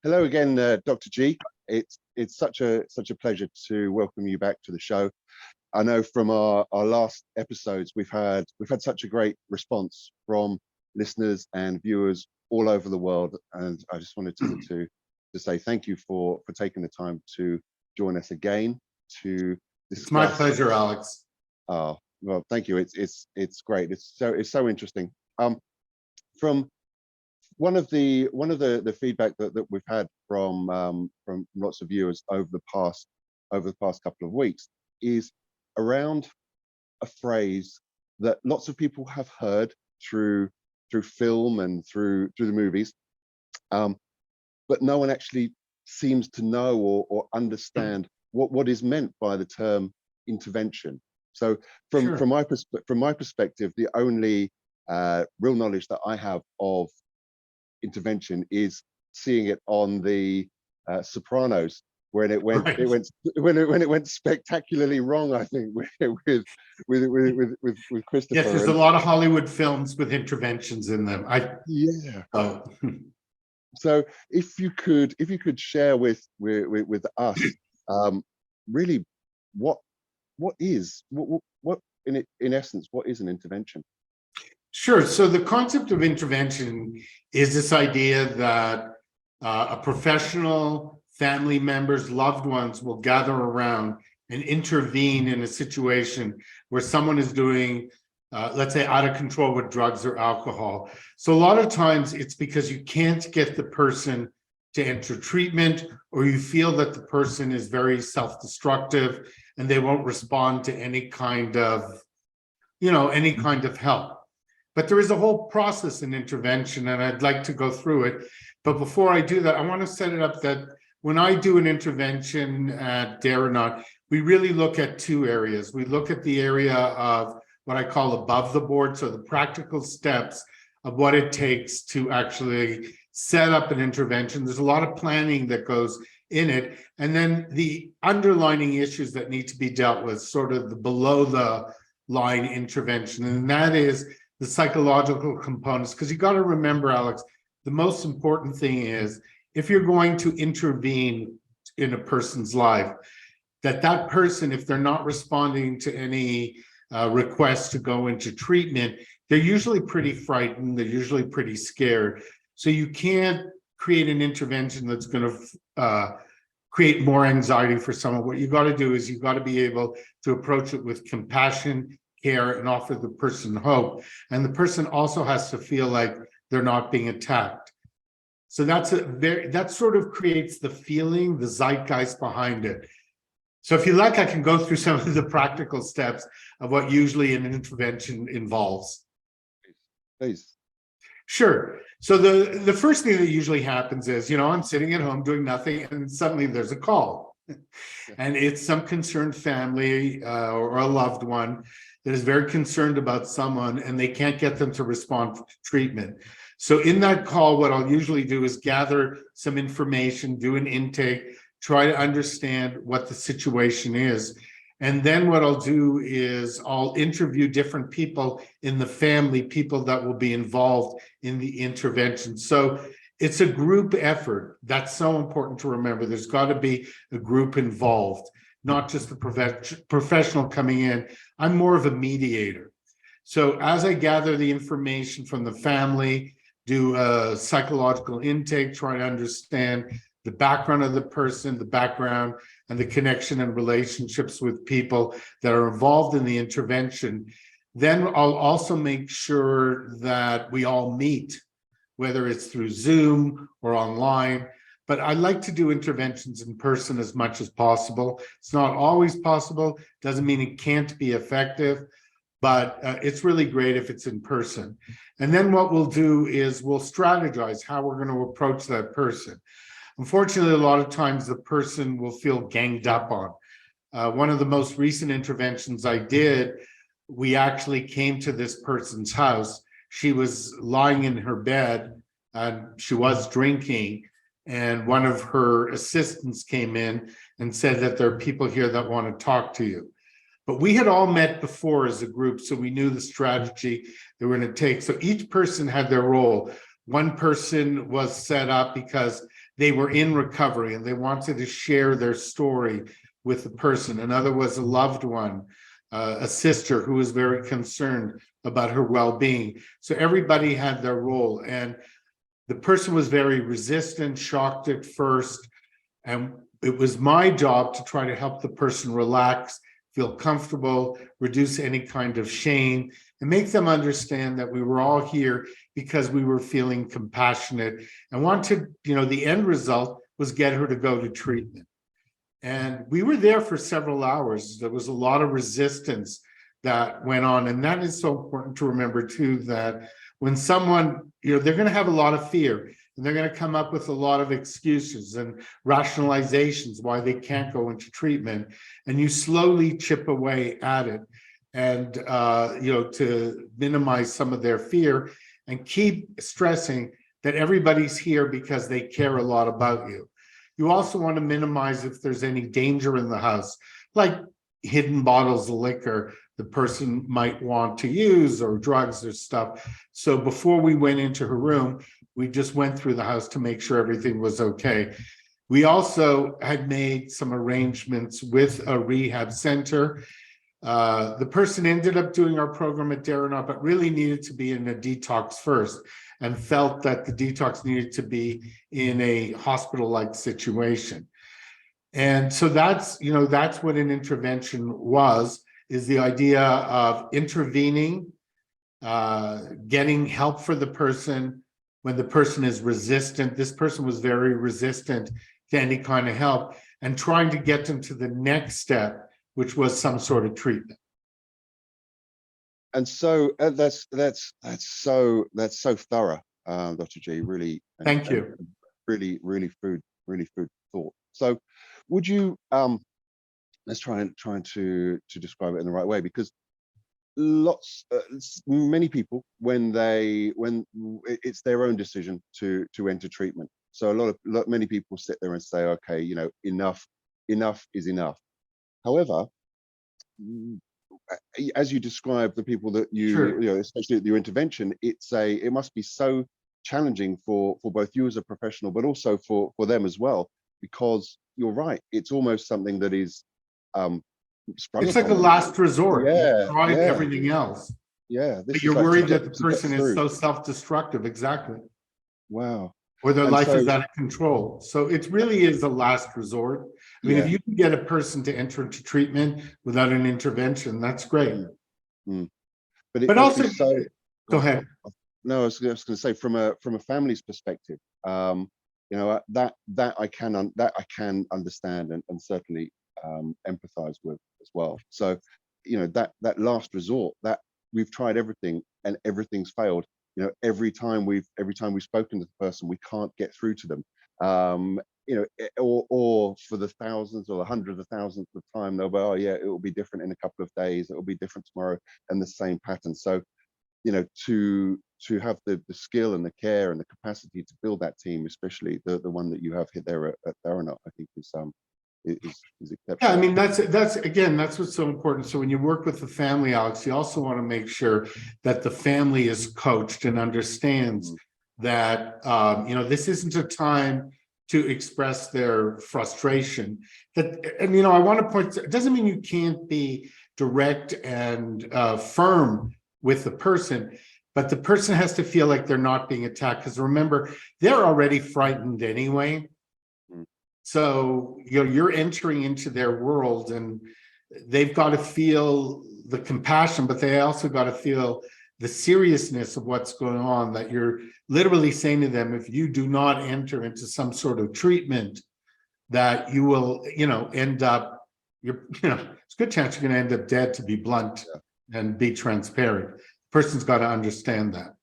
Hello again, Dr. G. It's such a pleasure to welcome you back to the show. I know from our last episodes we've had such a great response from listeners and viewers all over the world, and I just wanted to say thank you for taking the time to join us again to discuss. It's my pleasure, Alex. Oh, well, thank you. It's great. It's so interesting. From one of the feedback that we've had from lots of viewers over the past couple of weeks is around a phrase that lots of people have heard through film and through the movies, but no one actually seems to know or understand what is meant by the term intervention. So from my perspective, the only real knowledge that I have of intervention is seeing it on the Sopranos when it went spectacularly wrong, I think, with Christopher. Yes, there's a lot of Hollywood films with interventions in them. So if you could share with us, really what in essence, what is an intervention? Sure. So the concept of intervention is this idea that a professional, family members, loved ones will gather around and intervene in a situation where someone is doing, let's say, out of control with drugs or alcohol. So a lot of times it's because you can't get the person to enter treatment, or you feel that the person is very self-destructive and they won't respond to any kind of help. But there is a whole process in intervention, and I'd like to go through it. But before I do that, I want to set it up that when I do an intervention at Dare or Not, we really look at two areas. We look at the area of what I call above the board, so the practical steps of what it takes to actually set up an intervention. There's a lot of planning that goes in it. And then the underlining issues that need to be dealt with, sort of the below the line intervention. And that is the psychological components, because you got to remember, Alex, the most important thing is if you're going to intervene in a person's life, that person, if they're not responding to any requests to go into treatment, they're usually pretty frightened, they're usually pretty scared. So you can't create an intervention that's going to create more anxiety for someone. What you got to do is you got to be able to approach it with compassion, care, and offer the person hope. And the person also has to feel like they're not being attacked. So that sort of creates the feeling, the zeitgeist behind it. So if you like, I can go through some of the practical steps of what usually an intervention involves. Please. Sure. So the first thing that usually happens is, I'm sitting at home doing nothing, and suddenly there's a call. And it's some concerned family or a loved one that is very concerned about someone, and they can't get them to respond to treatment. So in that call, what I'll usually do is gather some information, do an intake, try to understand what the situation is. And then what I'll do is I'll interview different people in the family, people that will be involved in the intervention. So it's a group effort. That's so important to remember. There's got to be a group involved, not just the professional coming in. I'm more of a mediator. So as I gather the information from the family, do a psychological intake, try to understand the background of the person, the background and the connection and relationships with people that are involved in the intervention. Then I'll also make sure that we all meet, whether it's through Zoom or online. But I like to do interventions in person as much as possible. It's not always possible, doesn't mean it can't be effective, but it's really great if it's in person. And then what we'll do is we'll strategize how we're going to approach that person. Unfortunately, a lot of times the person will feel ganged up on. One of the most recent interventions I did, we actually came to this person's house. She was lying in her bed and she was drinking. And one of her assistants came in and said that there are people here that want to talk to you. But we had all met before as a group, so we knew the strategy they were going to take. So each person had their role. One person was set up because they were in recovery and they wanted to share their story with the person. Another was a loved one, a sister who was very concerned about her well-being. So everybody had their role, and the person was very resistant, shocked at first, and it was my job to try to help the person relax, feel comfortable, reduce any kind of shame, and make them understand that we were all here because we were feeling compassionate and wanted, the end result was get her to go to treatment. And we were there for several hours. There was a lot of resistance that went on. And that is so important to remember too, that when someone, they're going to have a lot of fear, and they're going to come up with a lot of excuses and rationalizations why they can't go into treatment. And you slowly chip away at it and, to minimize some of their fear, and keep stressing that everybody's here because they care a lot about you. You also want to minimize if there's any danger in the house, like hidden bottles of liquor the person might want to use, or drugs or stuff. So before we went into her room, we just went through the house to make sure everything was okay. We also had made some arrangements with a rehab center. The person ended up doing our program at Darrenau, but really needed to be in a detox first, and felt that the detox needed to be in a hospital-like situation. And so that's what an intervention is the idea of intervening, getting help for the person when the person is resistant. This person was very resistant to any kind of help, and trying to get them to the next step, which was some sort of treatment. And so that's so thorough, Dr. G. Really, Thank you. Really food for thought. So, would you let's try to describe it in the right way, because many people, when it's their own decision to enter treatment. So many people sit there and say, okay, enough is enough. However, as you describe the people that Sure. especially at your intervention, it must be so challenging for both you as a professional, but also for them as well, because you're right, it's almost something that is It's like a last resort. Yeah, You've tried everything else. Yeah, But you're worried that the person is so self-destructive. Exactly. Wow. Or their life is out of control. So it really is a last resort. I mean, if you can get a person to enter into treatment without an intervention, that's great. But also, go ahead. No, I was going to say, from a family's perspective, that I can understand and certainly empathize with as well. So, that last resort, that we've tried everything and everything's failed. Every time we've spoken to the person, we can't get through to them. Or for the thousands or the hundreds of thousands of time, they'll go, oh yeah, it will be different in a couple of days, it will be different tomorrow, and the same pattern. So, to have the skill and the care and the capacity to build that team, especially the one that you have hit there at Darrenau, I think is exceptional. Yeah, I mean, that's what's so important. So when you work with the family, Alex, you also want to make sure that the family is coached and understands that this isn't a time to express their frustration. And I want to point, it doesn't mean you can't be direct and firm with the person, but the person has to feel like they're not being attacked, because remember, they're already frightened anyway. So you're entering into their world, and they've got to feel the compassion, but they also got to feel the seriousness of what's going on, that you're literally saying to them, if you do not enter into some sort of treatment, that you will, end up, it's a good chance you're going to end up dead, to be blunt and be transparent. The person's got to understand that.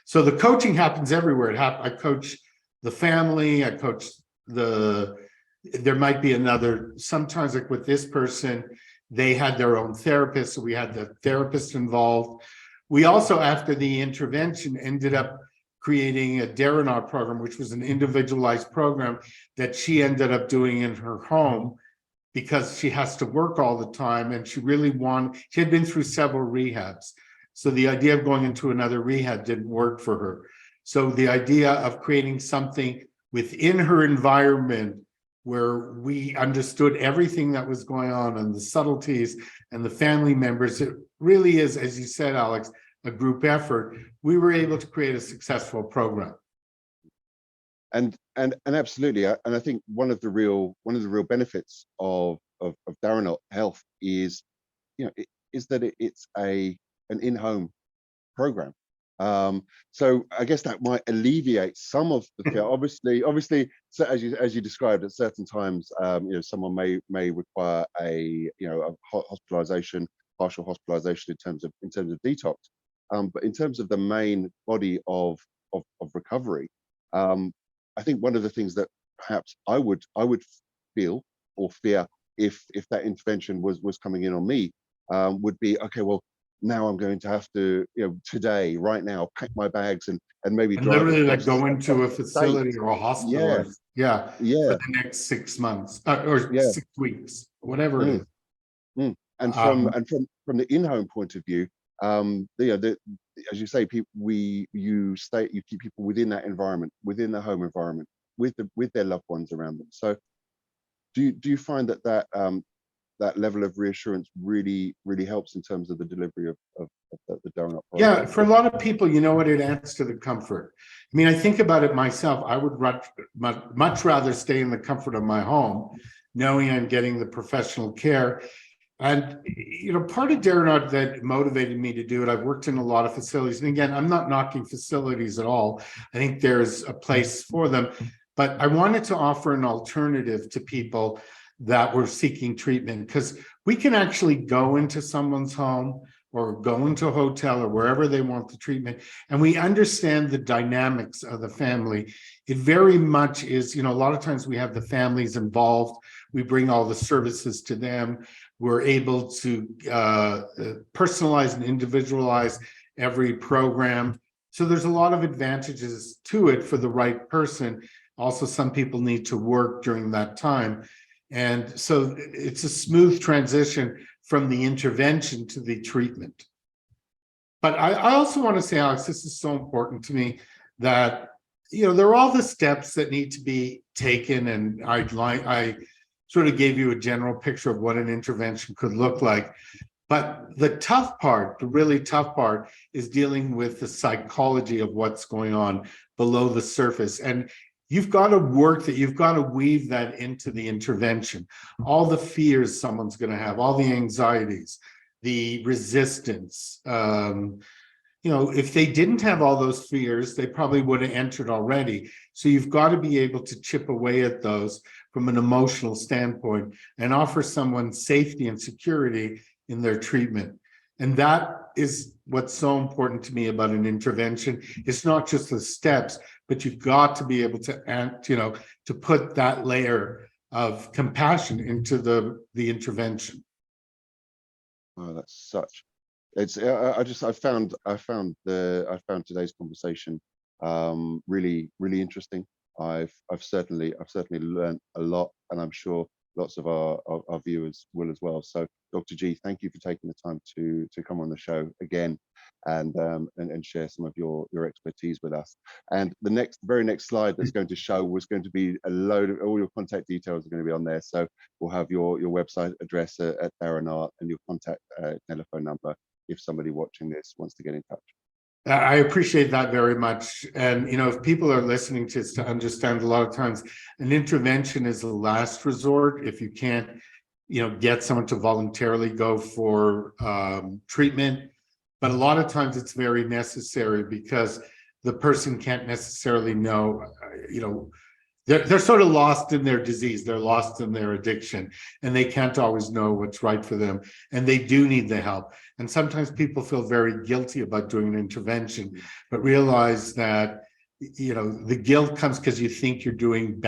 So the coaching happens everywhere. I coach the family, I coach there might be another, sometimes like with this person, they had their own therapist, so we had the therapist involved. We also, after the intervention, ended up creating a Darrenau program, which was an individualized program that she ended up doing in her home, because she has to work all the time, and she had been through several rehabs. So the idea of going into another rehab didn't work for her. So the idea of creating something within her environment, where we understood everything that was going on and the subtleties and the family members. It really is, as you said, Alex, a group effort. We were able to create a successful program. And absolutely, and I think one of the real benefits of Darren Health is, is that it's an in-home program. So I guess that might alleviate some of the fear. Obviously, so as you described, at certain times, someone may require a hospitalization, partial hospitalization in terms of detox. But in terms of the main body of recovery, I think one of the things that perhaps I would feel or fear if that intervention was coming in on me, would be, okay, well, now I'm going to have to, today, right now, pack my bags and maybe drive literally like go into a facility or a hospital, yeah, for the next 6 months or 6 weeks, whatever it is. And from the in-home point of view, as you say, you keep people within that environment, within the home environment, with their loved ones around them. So, do you find that level of reassurance really helps in terms of the delivery of the donut program? Yeah, for a lot of people, you know what, it adds to the comfort. I mean, I think about it myself. I would much rather stay in the comfort of my home, knowing I'm getting the professional care. And, part of Darren that motivated me to do it, I've worked in a lot of facilities. And again, I'm not knocking facilities at all. I think there's a place for them. But I wanted to offer an alternative to people that were seeking treatment, because we can actually go into someone's home or go into a hotel or wherever they want the treatment, and we understand the dynamics of the family. It very much is, a lot of times we have the families involved. We bring all the services to them. We're able to personalize and individualize every program. So there's a lot of advantages to it for the right person. Also, some people need to work during that time. And so it's a smooth transition from the intervention to the treatment. But I also want to say, Alex, this is so important to me, that, there are all the steps that need to be taken. And I sort of gave you a general picture of what an intervention could look like. But the tough part, the really tough part, is dealing with the psychology of what's going on below the surface. And you've got to weave that into the intervention. All the fears someone's going to have, all the anxieties, the resistance. If they didn't have all those fears, they probably would have entered already. So you've got to be able to chip away at those from an emotional standpoint and offer someone safety and security in their treatment. And that is what's so important to me about an intervention. It's not just the steps, but you've got to be able to to put that layer of compassion into the intervention. Oh, that's such. I found today's conversation really interesting. I've certainly learned a lot, and I'm sure lots of our viewers will as well. So, Dr. G, thank you for taking the time to come on the show again and share some of your expertise with us. And the very next slide that's going to show was going to be a load of all your contact details are going to be on there. So we'll have your website address at Darren Art and your contact telephone number if somebody watching this wants to get in touch. I appreciate that very much. And, if people are listening to this, to understand, a lot of times an intervention is a last resort. If you can't, get someone to voluntarily go for treatment, but a lot of times it's very necessary, because the person can't necessarily know, they're sort of lost in their disease. They're lost in their addiction, and they can't always know what's right for them. And they do need the help. And sometimes people feel very guilty about doing an intervention, but realize that, the guilt comes because you think you're doing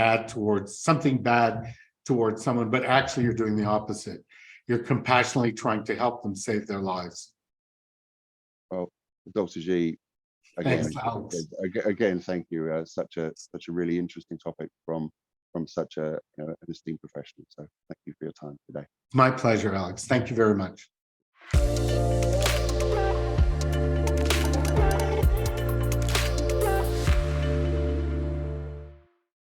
something bad towards someone, but actually you're doing the opposite. You're compassionately trying to help them save their lives. Well, Dr. G, again, thank you. Such a really interesting topic from such an esteemed professional. So thank you for your time today. My pleasure, Alex. Thank you very much.